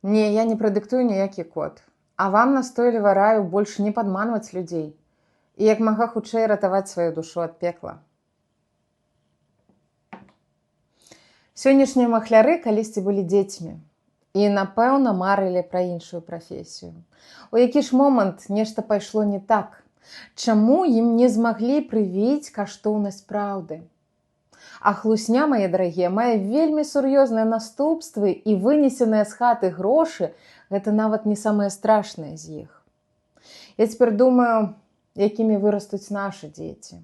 Не, я не прадыктую ніякі код. А вам настойліва раю больш не падманваць людзей і як мага хутчэй ратаваць сваю душу ад пекла. Сённяшнія махляры калісьці былі дзецьмі і, напэўна, марылі пра іншую прафесію. У які ж момант нешта пайшло не так? Чаму ім не змаглі прывіць каштоўнасць праўды? А хлусня, мае дарагія, мае вельмі сур'ёзныя наступствы і вынесеныя з хаты грошы – гэта нават не самае страшнае з іх. Я цяпер думаю, якімі вырастуць нашы дзеці.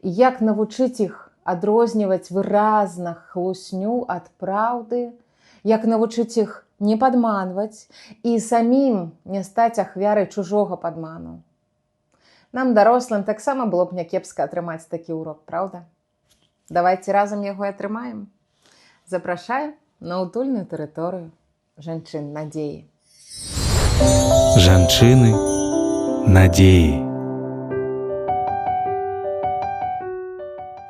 І як навучыць іх адрозніваць выразна хлусню ад праўды, як навучыць іх не падманваць і самім не стаць ахвярай чужога падману. Нам, дарослым, таксама было б някепска атрымаць такі урок, праўда? Давайте разам яго і атрымаем. Запрашаю на утульную тэрыторыю жанчын надзеі. Жанчыны надзеі.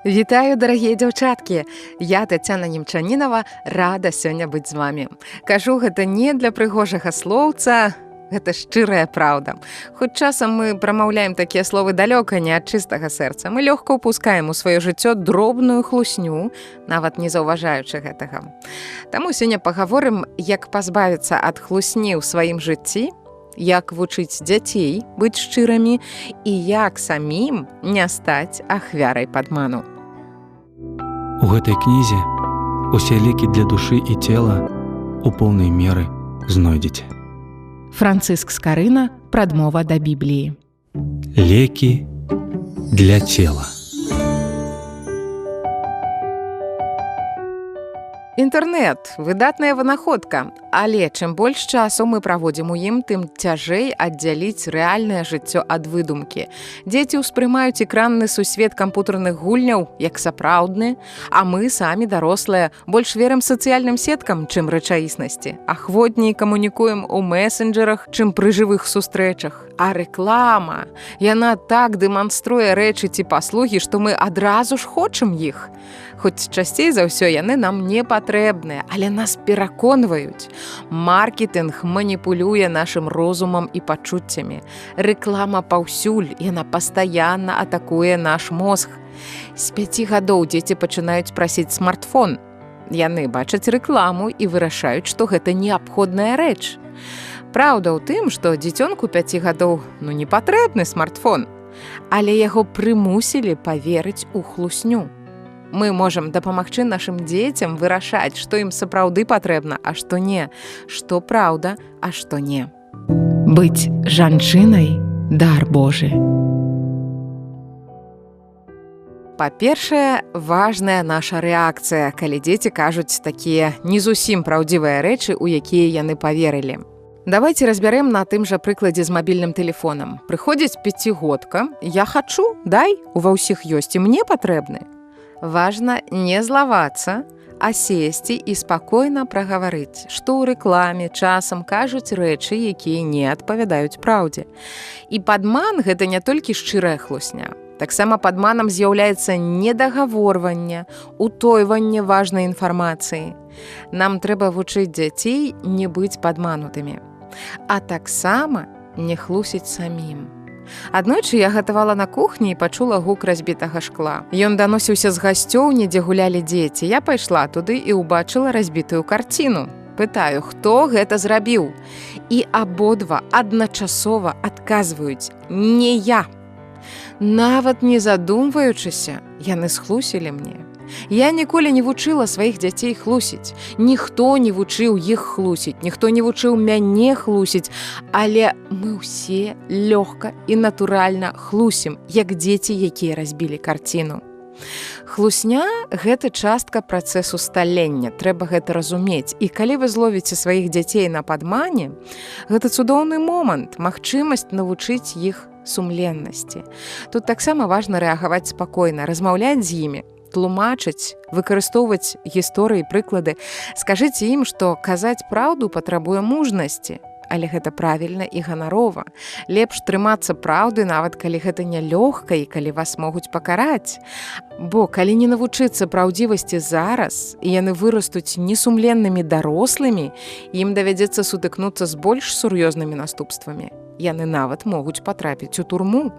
Вітаю, дарагія дзяўчаткі! Я, Тацяна Немчанінава, рада сёння быць з вамі. Кажу гэта не для прыгожага слоўца, гэта шчырая праўда. Хоць часам мы прамаўляем такія словы далёка не ад чыстага сэрца. Мы лёгка ўпускаем у сваё жыццё дробную хлусню, нават не заўважаючы гэтага. Таму сёння пагаворым, як пазбавіцца ад хлусні ў сваім жыцці, як вучыць дзяцей быць шчырамі і як самім не стаць ахвярай падману. У гэтай кнізе усе лекі для душы і цела у поўнай меры знойдзеце. Францыск Скарына. Прадмова да Бібліі. Лекі для цела. Інтэрнэт – выдатная вынаходка, але чым больш часу мы праводзім у ім, тым цяжэй аддзяліць рэальнае жыццё ад выдумкі. Дзеці ўспрымаюць экранны сусвет кампутарных гульняў як сапраўдны, а мы, самі дарослыя, больш верым сацыяльным сеткам, чым рэчаіснасці. Ахвотней камунікуем у месенджерах, чым пры жывых сустрэчах. А рэклама, яна так дэманструе рэчы ці паслугі, што мы адразу ж хочам іх. Хоць часцей за ўсё яны нам не патрэбныя, але нас пераконваюць. Маркетынг маніпулюе нашым розумам і пачуццямі. Рэклама паўсюль, яна пастаянна атакуе наш мозг. З 5 гадоў дзеці пачынаюць прасіць смартфон. Яны бачаць рэкламу і вырашаюць, што гэта неабходная рэч. Праўда ў тым, што дзіцёнку 5 гадоў не патрэбны смартфон, але яго прымусілі паверыць у хлусню. Мы можам дапамагчы нашым дзецям вырашаць, што ім сапраўды патрэбна, а што не, што праўда, а што не. Быць жанчынай – дар Божы. Па-першае, важная наша рэакцыя, калі дзеці кажуць такія не зусім праўдзівыя рэчы, у якія яны паверылі. Давайте разбярем на тым жа прыкладзе з мабільным тэлефонам. Прыходзіць 5-годка, я хачу, дай, ува ўсіх ёсць, і мне патрэбны. Важна не злавацца, а сесці і спакойна прагаварыць, што ў рэкламе часам кажуць рэчы, якія не адпавядаюць праўдзе. І падман – гэта не толькі шчырая хлусня. Таксама падманам з'яўляецца недагаворванне, утойванне важнай інфармацыі. Нам трэба вучыць дзяцей не быць падманутымі, а таксама не хлусіць самім. Аднойчы я гатавала на кухні і пачула гук разбітага шкла. Ён даносіўся з гасцёўні, дзе гулялі дзеці. Я пайшла туды і ўбачыла разбітую карціну. Пытаю, хто гэта зрабіў? І абодва адначасова адказваюць: не я. Нават не задумваючыся, яны схлусілі мне. Я ніколі не вучыла сваіх дзяцей хлусіць. Ніхто не вучыў іх хлусіць, ніхто не вучыў мяне хлусіць, але мы ўсе лёгка і натуральна хлусім, як дзеці, якія разбілі карціну. Хлусня – гэта частка працэсу сталення, трэба гэта разумець. І калі вы зловіце сваіх дзяцей на падмане, гэта цудоўны момант, магчымасць навучыць іх сумленнасці. Тут таксама важна рэагаваць спакойна, размаўляць з імі, тлумачыць, выкарыстоўваць гісторыі, прыклады. Скажыце ім, што казаць праўду патрабуе мужнасці. але гэта правільна і ганарова. Лепш трымацца праўды, нават калі гэта нялёгка і калі вас могуць пакараць. Бо калі не навучыцца праўдзівасці зараз, і яны вырастуць несумленнымі дарослымі, ім давядзецца сутыкнуцца з больш сур'ёзнымі наступствамі. Яны нават могуць патрапіць у турму.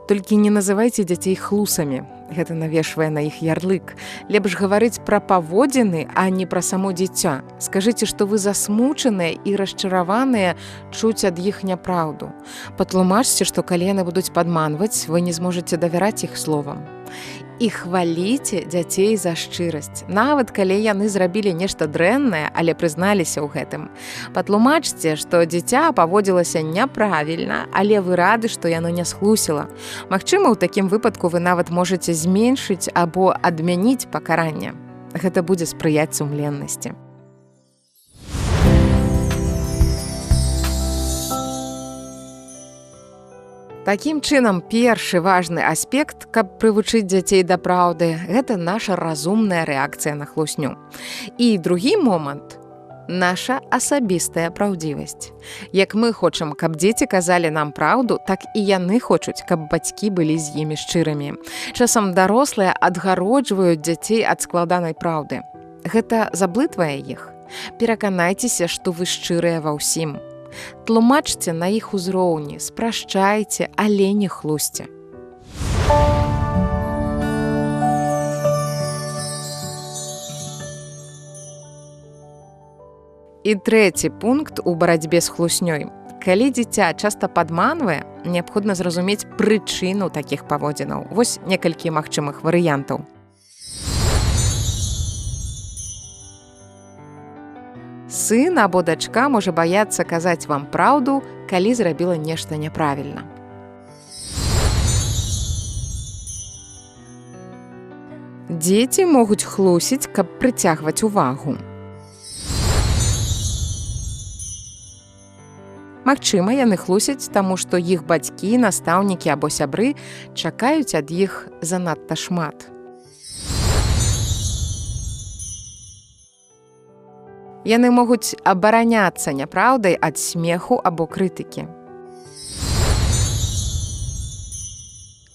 Толькі не называйце дзяцей хлусамі. Гэта навешвае на іх ярлык. Лепш гаварыць пра паводзіны, а не пра само дзіця. Скажыце, што вы засмучаныя і расчараваныя чуць ад іх няпраўду. Патлумачце, што калі яны будуць падманваць, вы не зможаце давяраць іх словам. І хваліце дзяцей за шчырасць. Нават калі яны зрабілі нешта дрэннае, але прызналіся ў гэтым. Патлумачце, што дзіця паводзілася няправільна, але вы рады, што яно не схлусіла. Магчыма, у такім выпадку вы нават можаце зменшыць або адмяніць пакаранне. Гэта будзе спрыяць сумленнасці. Такім чынам, першы важны аспект, каб прывучыць дзяцей да праўды, гэта наша разумная рэакцыя на хлусню. І другі момант – наша асабістая праўдзівасць. Як мы хочам, каб дзеці казалі нам праўду, так і яны хочуць, каб бацькі былі з імі шчырымі. Часам дарослыя адгароджваюць дзяцей ад складанай праўды. Гэта заблытвае іх. Пераканайцеся, што вы шчырыя ва ўсім. Тлумачце на іх узроўні, спрашчайце, але не хлусьце. І трэці пункт у барацьбе з хлуснёй. Калі дзіця часта падманвае, неабходна зразумець прычыну такіх паводзінаў. Вось некалькі магчымых варыянтаў. Сын або дачка можа баяцца казаць вам праўду, калі зрабіла нешта няправільна. Дзеці могуць хлусіць, каб прыцягваць увагу. Магчыма, яны хлусяць, таму што іх бацькі, настаўнікі або сябры чакаюць ад іх занадта шмат. Яны могуць абараняцца няпраўдай ад смеху або крытыкі.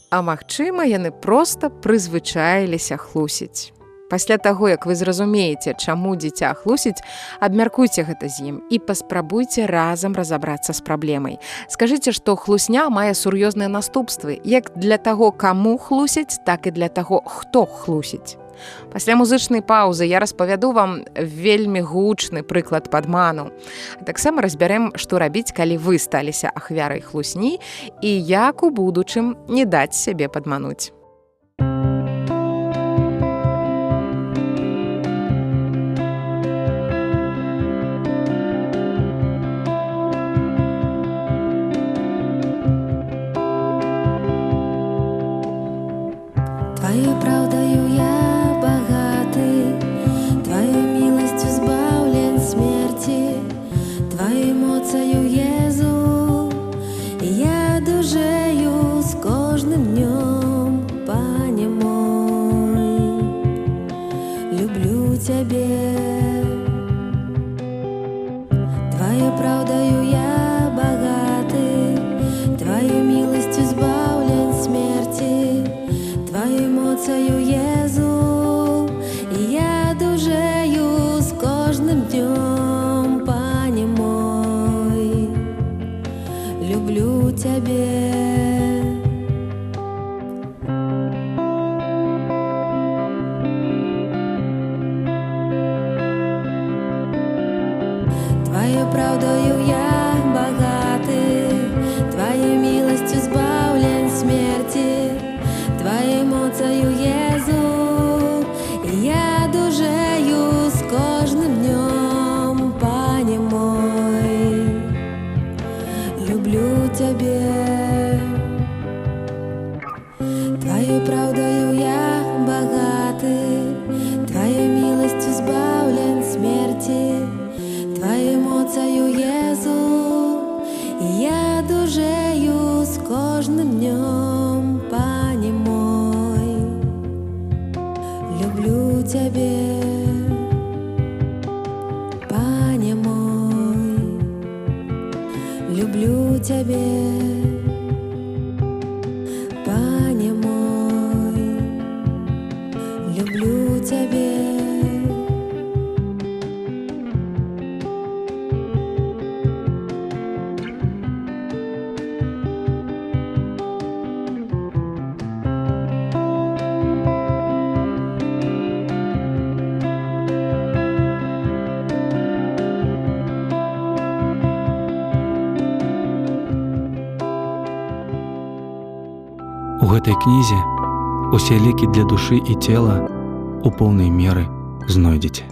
А магчыма, яны проста прызвычаіліся хлусіць. Пасля таго, як вы зразумееце, чаму дзіця хлусіць, абмяркуйце гэта з ім і паспрабуйце разам разабрацца з праблемай. Скажыце, што хлусня мае сур'ёзныя наступствы, як для таго, каму хлусіць, так і для таго, хто хлусіць. Пасля музычнай паўзы я распавяду вам вельмі гучны прыклад падману. Таксама разбярэм, што рабіць, калі вы сталіся ахвярай хлусні і як у будучым не даць сябе падмануць. Твоей правдою я богатый, Твоей милостью избавлен смерти, Твоей эмоцию Езу, и я дужею с кожным днем, Пане мой, люблю Тебе. Твоей правдою я богатый, Твоей милостью избавлен смерти, Твоей эмоцию Езу, и я дужею с кожным днем, Пане мой, люблю Тебе. Твоей правдою я богатый, Твоей милостью избавлен смерти, Твоей эмоцию Езу, и я дужею с кожным днем, Пане мой, люблю Тебе. Твоей правдою я богатый, Твоей милостью избавлен смерти, Твоей эмоцию Езу, и я дужею с кожным днем, Пане мой, люблю Тебе, Пане мой. Цябе, Пане мой, люблю Цябе. У гэтай кнізе усе лекі для душы і цела у поўнай меры знойдзеце.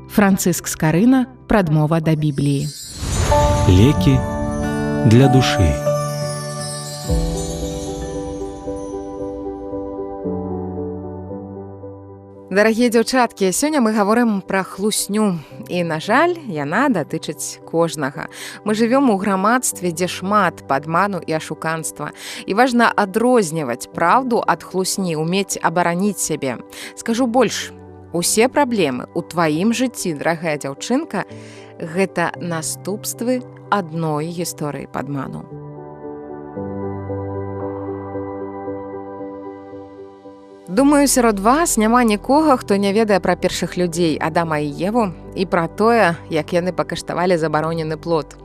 Францыск Скарына, прадмова да Бібліі. Лекі для душы. Дарагія дзяўчаткі, сёння мы гаворым пра хлусню. І, на жаль, яна датычыць кожнага. Мы жывём у грамадстве, дзе шмат падману і ашуканства. І важна адрозніваць праўду ад хлусні, умець абараніць сябе. Скажу больш, усе праблемы ў тваім жыцці, дарагая дзяўчынка, гэта наступствы адной гісторыі падману. Думаю, сярод вас няма нікога, хто не ведае пра першых людзей, Адама і Еву, і пра тое, як яны пакаштавалі забаронены плод.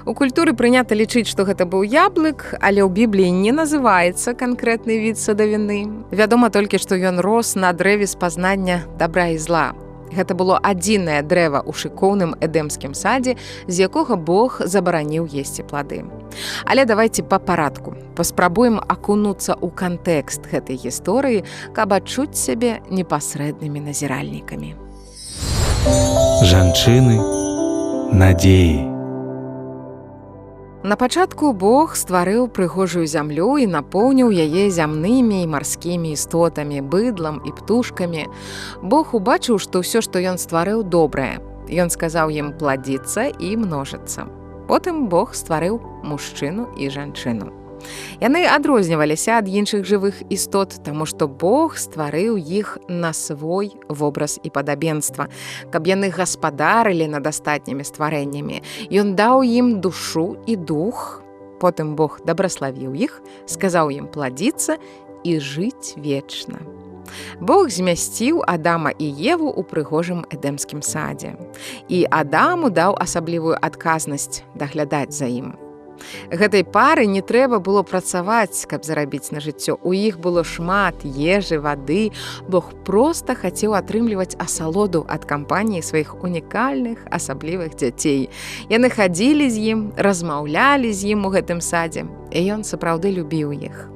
У культуры прынята лічыць, што гэта быў яблык, але ў Бібліі не называецца канкрэтны від садавіны. Вядома толькі, што ён рос на дрэве спазнання дабра і зла. Гэта было адзінае дрэва ў шыкоўным эдэмскім садзе, з якога Бог забараніў есці плады. Але давайце па парадку. Паспрабуем акунуцца ў кантэкст гэтай гісторыі, каб адчуць сябе непасрэднымі назіральнікамі. Жанчыны надзеі. На пачатку Бог стварыў прыгожую зямлю і напоўніў яе зямнымі і марскімі істотамі, быдлам і птушкамі. Бог убачыў, што ўсё, што ён стварыў, добрае. Ён сказаў ім пладзіцца і множыцца. Потым Бог стварыў мужчыну і жанчыну. Яны адрозніваліся ад іншых жывых істот, таму што Бог стварыў іх на свой вобраз і падабенства, каб яны гаспадарылі над астатнімі стварэннямі. Ён даў ім душу і дух. Потым Бог дабраславіў іх, сказаў ім пладзіцца і жыць вечна. Бог змясціў Адама і Еву ў прыгожым эдэмскім садзе. І Адаму даў асаблівую адказнасць даглядаць за ім. Гэтай пары не трэба было працаваць, каб зарабіць на жыццё. У іх было шмат ежы, вады. Бог проста хацеў атрымліваць асалоду ад кампаніі сваіх унікальных, асаблівых дзяцей. Яны хадзілі з ім, размаўлялі з ім у гэтым садзе, і ён сапраўды любіў іх.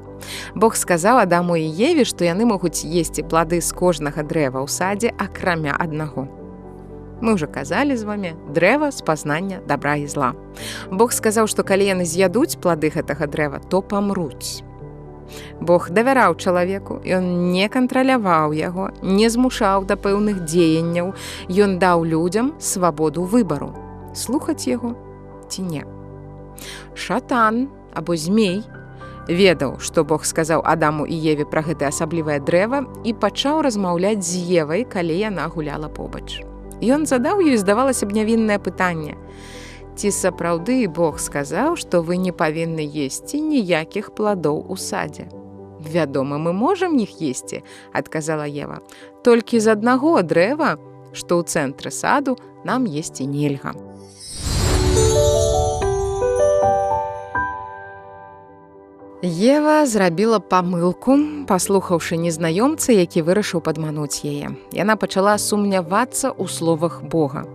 Бог сказаў Адаму і Еве, што яны могуць есці плады з кожнага дрэва ў садзе, акрамя аднаго. Мы ўжо казалі з вамі дрэва спазнання дабра і зла. Бог сказаў, што калі яны з'ядуць плады гэтага дрэва, то памруць. Бог давяраў чалавеку, ён не кантраляваў яго, не змушаў да пэўных дзеянняў. Ён даў людзям свабоду выбару, слухаць яго ці не. Шатан або змей ведаў, што Бог сказаў Адаму і Еве пра гэтае асаблівае дрэва і пачаў размаўляць з Евай, калі яна гуляла побач. Ён задаў ёй, здавалася б, нявіннае пытанне. Ці сапраўды Бог сказаў, што вы не павінны есці ніякіх пладоў у садзе? Вядома, мы можам іх есці, адказала Ева. Толькі з аднаго дрэва, што ў цэнтры саду, нам есці нельга. Ева зрабіла памылку, паслухаўшы незнаёмца, які вырашыў падмануць яе. Яна пачала сумнявацца ў словах Бога.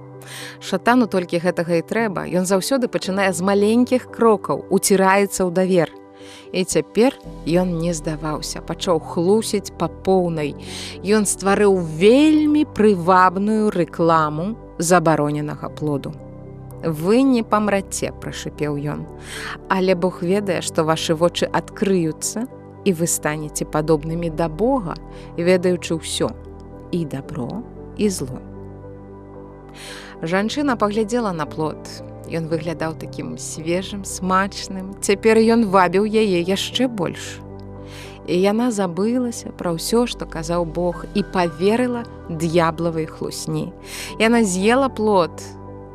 Шатану толькі гэтага і трэба. Ён заўсёды пачынае з маленькіх крокаў, уціраецца ў давер. І цяпер ён не здаваўся, пачаў хлусіць па поўнай. Ён стварыў вельмі прывабную рэкламу забароненага плоду. «Вы не памраце», – прашыпеў ён. «Але Бог ведае, што вашы вочы адкрыюцца, і вы станеце падобнымі да Бога, ведаючы ўсё, і дабро, і зло». Жанчына паглядзела на плод. Ён выглядаў такім свежым, смачным. Цяпер ён вабіў яе яшчэ больш. І яна забылася пра ўсё, што казаў Бог, і паверыла д'яблавай хлусні. Яна з'ела плод,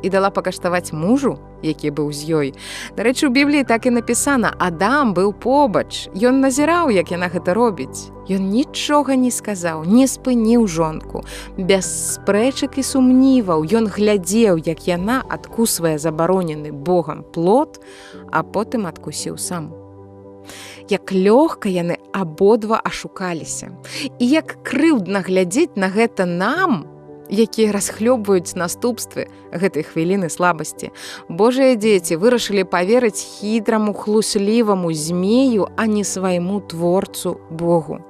і дала пакаштаваць мужу, які быў з ёй. Дарэчы, у Бібліі так і напісана: Адам быў побач, ён назіраў, як яна гэта робіць. Ён нічога не сказаў, не спыніў жонку. Без спрэчак і сумніваў ён глядзеў, як яна адкусвае забаронены Богам плод, а потым адкусіў сам. Як лёгка яны абодва ашукаліся. І як крыўдна глядзець на гэта нам, якія расхлёбваюць наступствы гэтай хвіліны слабасці. Божыя дзеці вырашылі паверыць хітраму, хлусліваму змею, а не свайму творцу Богу.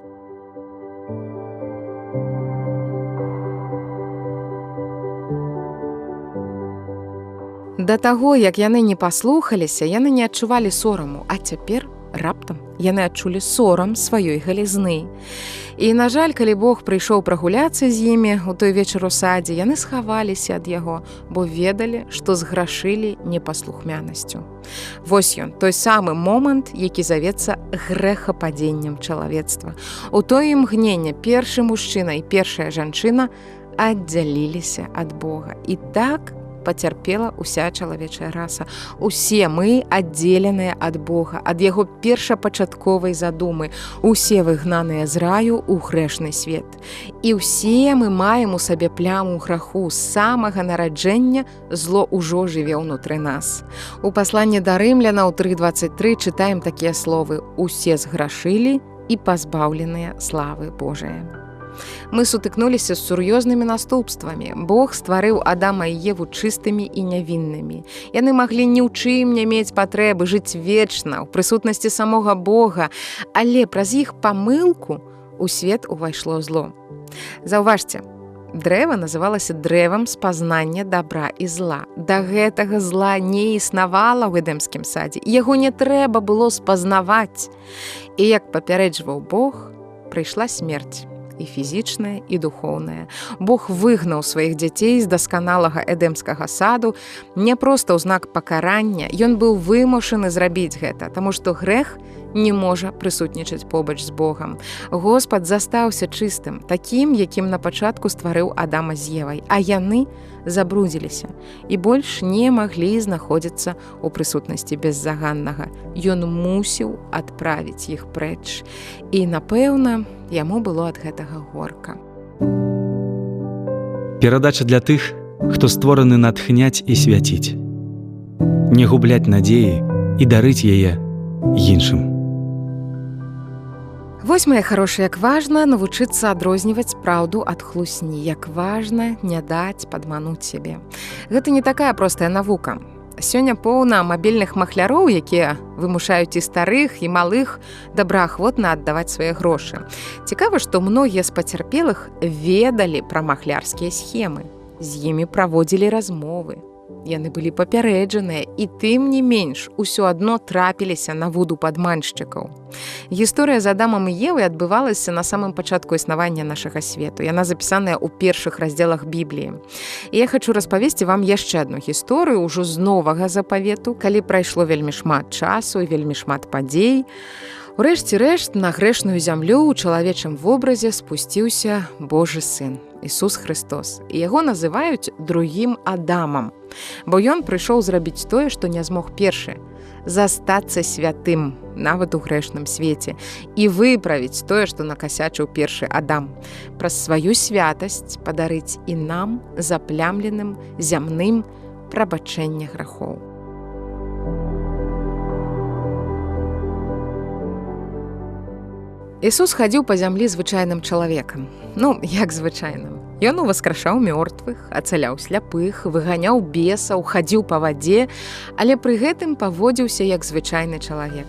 Да таго, як яны не паслухаліся, яны не адчувалі сораму, а цяпер раптам яны адчулі сорам сваёй галізны. І, на жаль, калі Бог прыйшоў прагуляцца з імі у той вечар у садзе, яны схаваліся ад яго, бо ведалі, што зграшылі непаслухмянасцю. Вось ён, той самы момант, які завецца грэхападзеннем чалавецтва. У тое імгненне першы мужчына і першая жанчына аддзяліліся ад Бога. І так пацярпела ўся чалавечая раса. Усе мы аддзеленыя ад Бога, ад яго першапачатковай задумы. Усе выгнаныя з раю ў грэшны свет. І ўсе мы маем у сабе пляму граху. З самага нараджэння зло ўжо жыве ўнутры нас. У пасланні да рымлянаў 3:23 чытаем такія словы: «Усе зграшылі і пазбаўленыя славы Божае». Мы сутыкнуліся з сур'ёзнымі наступствамі. Бог стварыў Адама і Еву чыстымі і нявіннымі. Яны маглі ні ў чым не мець патрэбы, жыць вечна, ў прысутнасці самога Бога, але праз іх памылку у свет увайшло зло. Заўважце, дрэва называлася дрэвам спазнання дабра і зла. Да гэтага зла не існавала ў эдэмскім садзе. Яго не трэба было спазнаваць. І як папярэджваў Бог, прыйшла смерць. І фізічная, і духоўная. Бог выгнаў сваіх дзяцей з дасканалага эдэмскага саду не проста ў знак пакарання, ён быў вымушаны зрабіць гэта, таму што грэх не можа прысутнічаць побач з Богам. Господ застаўся чыстым, такім, якім на пачатку стварыў Адама з Евай, а яны забрудзіліся і больш не маглі знаходзіцца ў прысутнасці беззаганнага. Ён мусіў адправіць іх прэч. І, напэўна, яму было ад гэтага горка. Перадача для тых, хто створаны натхняць і свяціць. Не губляць надзеі і дарыць яе іншым. Вось, мае харошыя, як важна навучыцца адрозніваць праўду ад хлусні, як важна не даць падмануць сябе. Гэта не такая простая навука. Сёння поўна мабільных махляроў, якія вымушаюць і старых, і малых добраахвотна аддаваць свае грошы. Цікава, што многія з пацярпелых ведалі пра махлярскія схемы. З імі праводзілі размовы. Яны былі папярэджаныя, і тым не менш усё адно трапіліся на вуду падманшчыкаў. Гісторыя з Адамам і Евай адбывалася на самым пачатку існавання нашага свету. Яна запісаная ў першых раздзелах Бібліі. І я хачу распавесці вам яшчэ адну гісторыю ўжо з новага запавету, калі прайшло вельмі шмат часу і вельмі шмат падзей. Урэшце рэшт на грэшную зямлю ў чалавечым вобразе спусціўся Божы сын, Ісус Христос. І яго называюць другім Адамам, бо ён прыйшоў зрабіць тое, што не змог першы – застацца святым, нават у грэшным свеце, і выправіць тое, што накасячыў першы Адам. Праз сваю святасць падарыць і нам, заплямленым, зямным, прабачэнне грахоў. Ісус хадзіў па зямлі звычайным чалавекам. Ну, як звычайным. Ён уваскрашаў мёртвых, ацаляў сляпых, выганяў бесаў, хадзіў па вадзе, але пры гэтым паводзіўся як звычайны чалавек.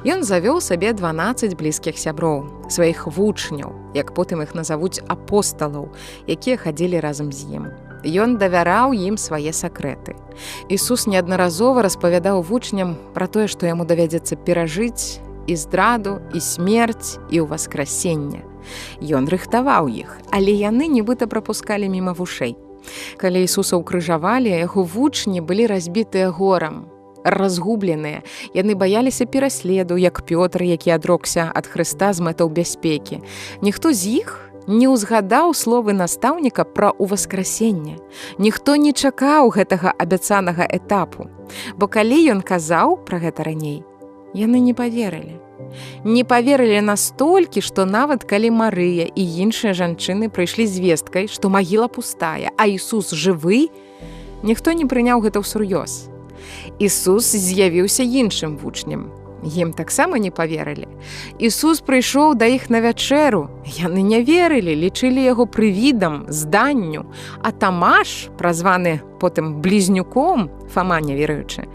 Ён завёў сабе 12 блізкіх сяброў, сваіх вучняў, як потым іх назавуць апосталаў, якія хадзілі разам з ім. Ён давяраў ім свае сакрэты. Ісус неаднаразова распавядаў вучням пра тое, што яму давядзецца перажыць і здраду, і смерць, і ўваскрасенне. Ён рыхтаваў іх, але яны нібыта прапускалі міма вушэй. Калі Ісуса ўкрыжавалі, яго вучні былі разбітыя горам, разгубленыя. Яны баяліся пераследу, як Пётр, які адрокся ад Хрыста з мэтаў бяспекі. Ніхто з іх не ўзгадаў словы настаўніка пра ўваскрасенне. Ніхто не чакаў гэтага абяцанага этапу, бо калі ён казаў пра гэта раней, яны не паверылі. Не паверылі настолькі, што нават калі Марыя і іншыя жанчыны прыйшлі з весткай, што магіла пустая, а Ісус жывы, ніхто не прыняў гэта ўсур'ёз. Ісус з'явіўся іншым вучням. Ім таксама не паверылі. Ісус прыйшоў да іх на вячэру. Яны не верылі, лічылі яго прывідам, зданню. А Тамаш, празваны потым блізнюком, Фама неверуючы,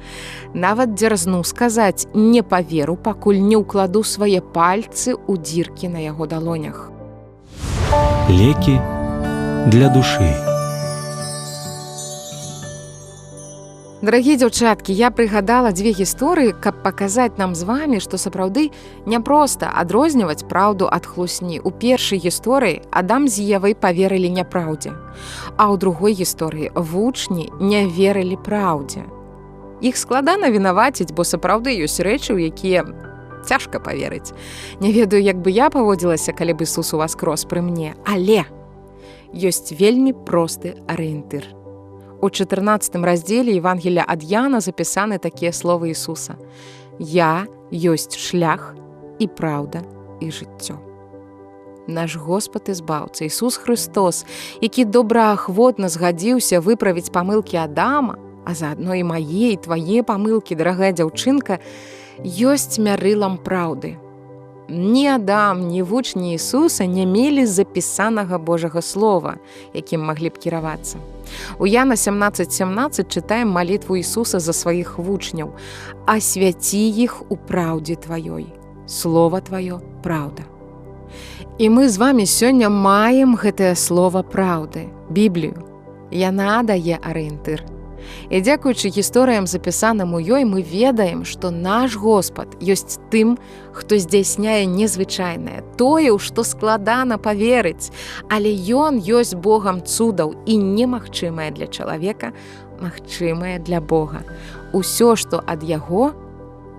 нават дзярзнуў сказаць: «Не паверу, пакуль не ўкладу свае пальцы ў дзіркі на яго далонях». Лекі для душы. Дарагія дзяўчаткі, я прыгадала дзве гісторыі, каб паказаць нам з вамі, што сапраўды няпроста адрозніваць праўду ад хлусні. У першай гісторыі Адам з Евай паверылі няпраўдзе, а ў другой гісторыі вучні не верылі праўдзе. Іх складана вінаваціць, бо сапраўды ёсць рэчы, у якія цяжка паверыць. Не ведаю, як бы я паводзілася, калі б Ісус уваскрос пры мне, але ёсць вельмі просты арыентыр. У 14 раздзеле Евангелія ад Яна запісаны такія словы Ісуса: «Я ёсць шлях і праўда і жыццё». Наш Господ і Збаўца Ісус Христос, які добраахвотна згадзіўся выправіць памылкі Адама, а заадно і мае, і твае памылкі, дарагая дзяўчынка, ёсць мярылам праўды. Ні Адам, ні вучні Ісуса не мелі запісанага Божага слова, якім маглі б кіравацца. У Яна 17:17 чытаем малітву Ісуса за сваіх вучняў: «Асвяці іх у праўдзе тваёй, слова тваё праўда». І мы з вамі сёння маем гэтае слова праўды, Біблію. Яна дае арыентыр. І дзякуючы гісторыям, запісаным у ёй, мы ведаем, што наш Господ ёсць тым, хто здзяйсняе незвычайнае, тое, у што складана паверыць, але Ён ёсць Богам цудаў, і немагчымае для чалавека, магчымае для Бога. Усё, што ад Яго,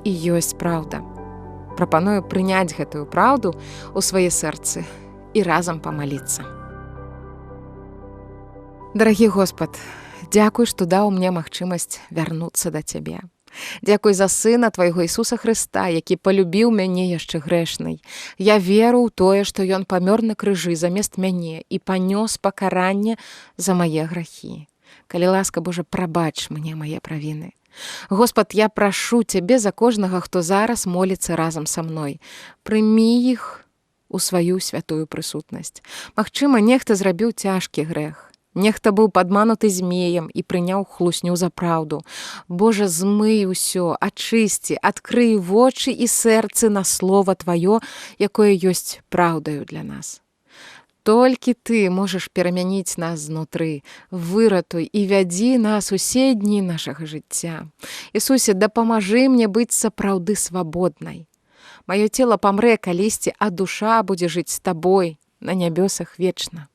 і ёсць праўда. Прапаную прыняць гэтую праўду ў свае сэрцы і разам памаліцца. Дарагі Господ, дзякуй, што даў мне магчымасць вярнуцца да Цябе. Дзякуй за Сына Твайго Ісуса Хрыста, які палюбіў мяне яшчэ грэшнай. Я веру ў тое, што Ён памёр на крыжы замест мяне і панёс пакаранне за мае грахі. Калі ласка Божа, прабач мне мае правіны. Господ, я прашу Цябе за кожнага, хто зараз моліцца разам са мной. Прымі іх у сваю святую прысутнасць. Магчыма, нехта зрабіў цяжкі грэх. Нехта быў падмануты змеем і прыняў хлусню за праўду. Божа, змый усё, ачысці, адкрый вочы і сэрцы на слова Тваё, якое ёсць праўдаю для нас. Толькі Ты можаш перамяніць нас знутры, выратуй і вядзі нас усе дні нашага жыцця. Ісусе, дапамажы мне быць сапраўды свабоднай. Маё цела памрэ калісьці, а душа будзе жыць з Табой на нябёсах вечна.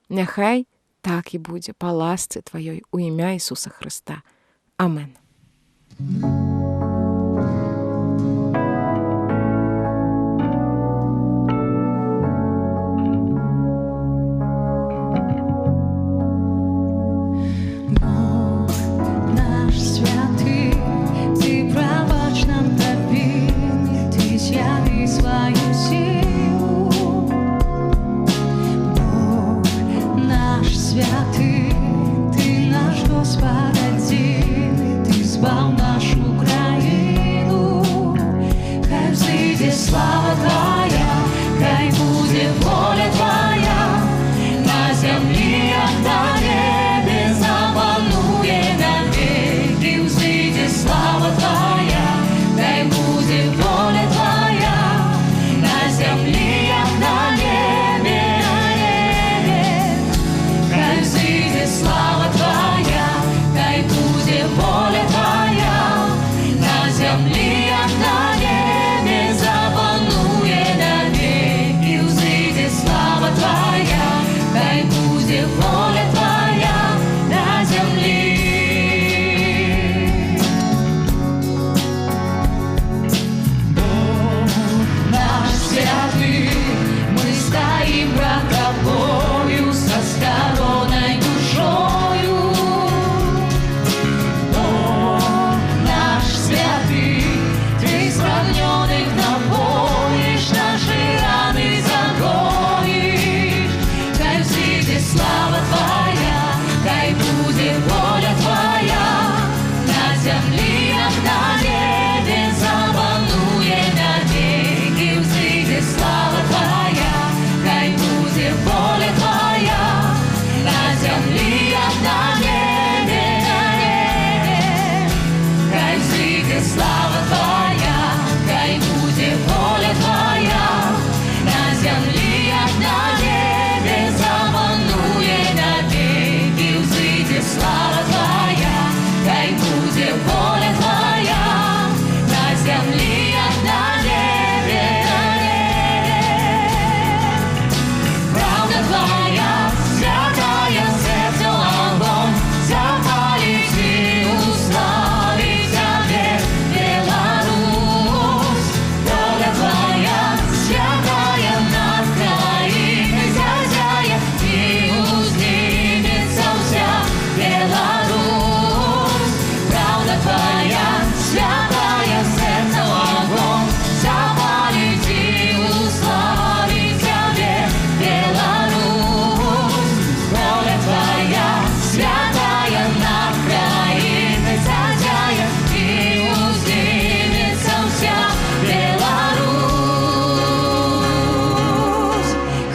Няхай так і будзе па ласцы Тваёй у імя Ісуса Хрыста. Амен. Святый, Ты наш Господь один, Ты збав нашу край. зямлі, як на небе, запануе навеки, ўзыдзе слава Твоя, хай будзе воля Твоя, на зямлі, як на небе, хай взыдзе слава Твоя, хай будзе воля Твоя, на зямлі, як на небе, запануе навеки, ўзыдзе слава Твоя, хай будзе воля Твоя, на зямлі, як на небе. Правда Твоя, святая, сердце огонь, запалить и уславить Тебе, Беларусь. Воля Твоя, святая, над краиной зазяет, и уздымется вся Беларусь. Правда Твоя, святая, сердце огонь, запалить и уславить Тебе, Беларусь. Воля Твоя, святая, над краиной зазяет, и уздымется вся Беларусь.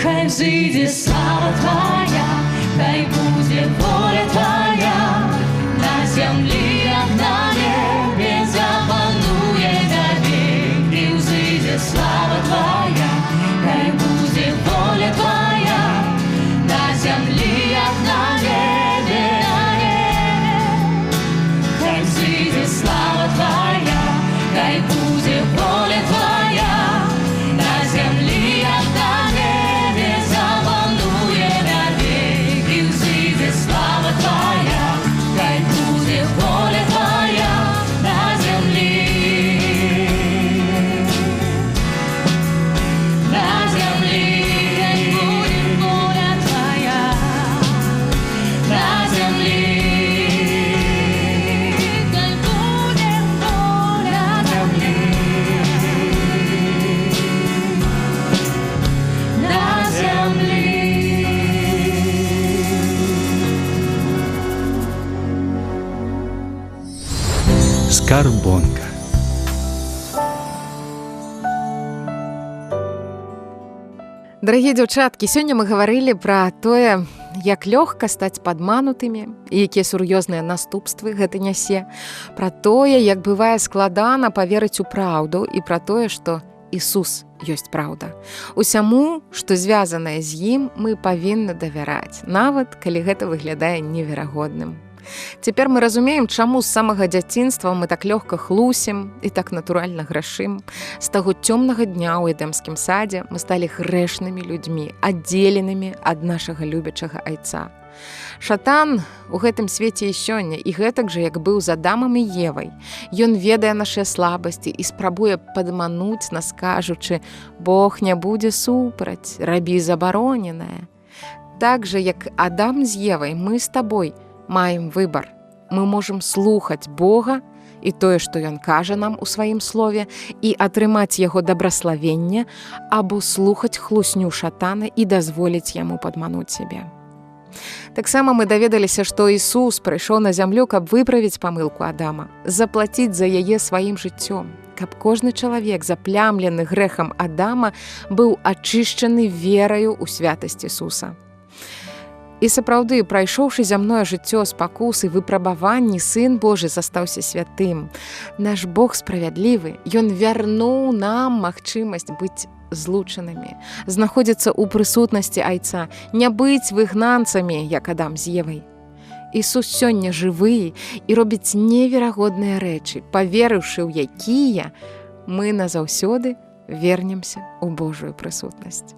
Хай взыдзе слава Твоя, хай будзе воля Твоя, на зямлі, як на небе, запануе навеки, ўзыдзе слава Твоя, хай будзе воля Твоя, на зямлі, як на небе, хай взыдзе слава Твоя, хай будзе воля Твоя, на зямлі, як на небе, запануе навеки, ўзыдзе слава Твоя, хай будзе воля Твоя, на зямлі, на зямлі, хай будзе воля Твоя, на зямлі, хай будзе воля Твоя, на зямлі. Скарбонка. Дарагія дзяўчаткі, сёння мы гаварылі пра тое, як лёгка стаць падманутымі і якія сур'ёзныя наступствы гэта нясе, пра тое, як бывае складана паверыць у праўду і пра тое, што Ісус ёсць праўда. Усяму, што звязанае з ім, мы павінны давяраць, нават калі гэта выглядае неверагодным. Цяпер мы разумеем, чаму з самага дзяцінства мы так лёгка хлусім і так натуральна грашым. З таго цёмнага дня ў эдэмскім садзе мы сталі грэшнымі людзьмі, аддзеленымі ад нашага любячага айца. Шатан у гэтым свеце і сёння, і гэтак жа, як быў з Адамам і Евай. Ён ведае нашыя слабасці і спрабуе падмануць нас, кажучы: «Бог не будзе супраць, рабі забароненае». Так жа, як Адам з Евай, мы з табой маем выбар. Мы можам слухаць Бога і тое, што Ён кажа нам у сваім слове, і атрымаць яго дабраславенне, або слухаць хлусню шатана і дазволіць яму падмануць сябе. Таксама мы даведаліся, што Ісус прыйшоў на зямлю, каб выправіць памылку Адама, заплаціць за яе сваім жыццём, каб кожны чалавек, заплямлены грэхам Адама, быў ачышчаны вераю ў святасць Ісуса. І сапраўды, прайшоўшы зямное жыццё спакус і выпрабаванні, Сын Божы застаўся святым. Наш Бог справядлівы, Ён вярнуў нам магчымасць быць злучанымі, знаходзіцца ў прысутнасці Айца, не быць выгнанцамі, як Адам з Евай. Ісус сёння жывы і робіць неверагодныя рэчы, паверыўшы ў якія, мы назаўсёды вернемся ў Божую прысутнасць.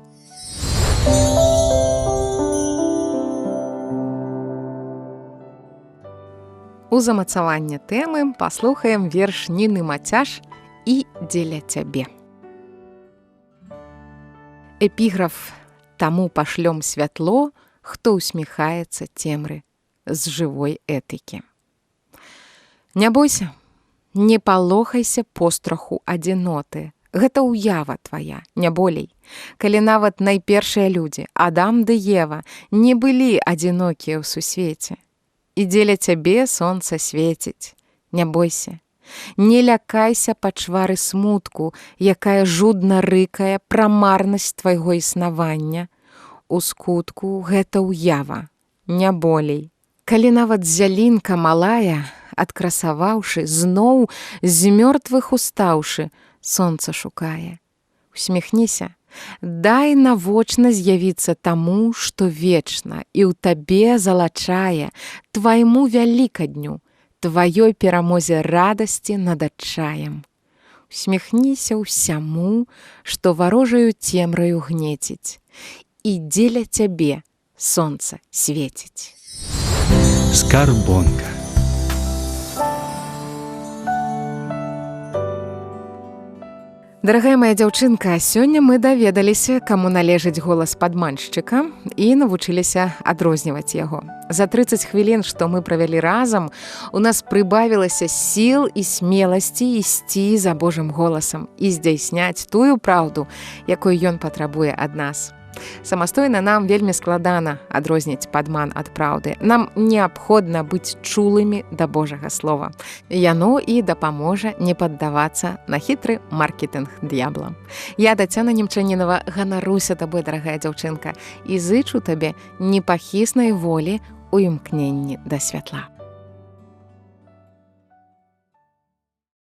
У замацаванне тэмы паслухаем верш Ніны Мацяш «І дзеля цябе». Эпіграф «Таму пашлём святло, хто усміхаецца цемры» з жывой этыкі. Не бойся, не палохайся постраху адзіноты. Гэта ўява твая, не болей. Калі нават найпершыя людзі, Адам ды Ева, не былі адзінокія ў сусвеце. І дзеля цябе сонца свеціць, Не бойся. Не лякайся пачвары смутку, якая жудна рыкае пра марнасць твайго існавання. У скутку гэта ўява, не болей. Калі нават зялінка малая, адкрасаваўшы, зноў з мёртвых устаўшы, сонца шукае. Усміхніся, дай навочна з'явіцца таму, што вечна і ў табе залачае, твайму вялікадню, тваёй перамозе радасці над адчаем. Усміхніся ўсяму, што варожаю цемраю гнеціць, і дзеля цябе сонца свеціць. Скарбонка. Дарагая моя дзяўчынка, сёння мы даведаліся, каму належыць голас падманшчыка і навучыліся адрозніваць яго. За 30 хвілін, што мы правялі разам, у нас прыбавілася сіл і смеласці ісці за Божым голасам і здзяйсняць тую праўду, якую ён патрабуе ад нас. Самастойна нам вельмі складана адрозніць падман ад праўды. Нам неабходна быць чулымі да Божага слова. Яно і дапаможа не паддавацца на хітры маркетинг д'ябла. Я, Тацяна Немчанінова, ганаруся табой, дарагая дзяўчынка, і зычу табе непахіснай волі ў імкненні да святла.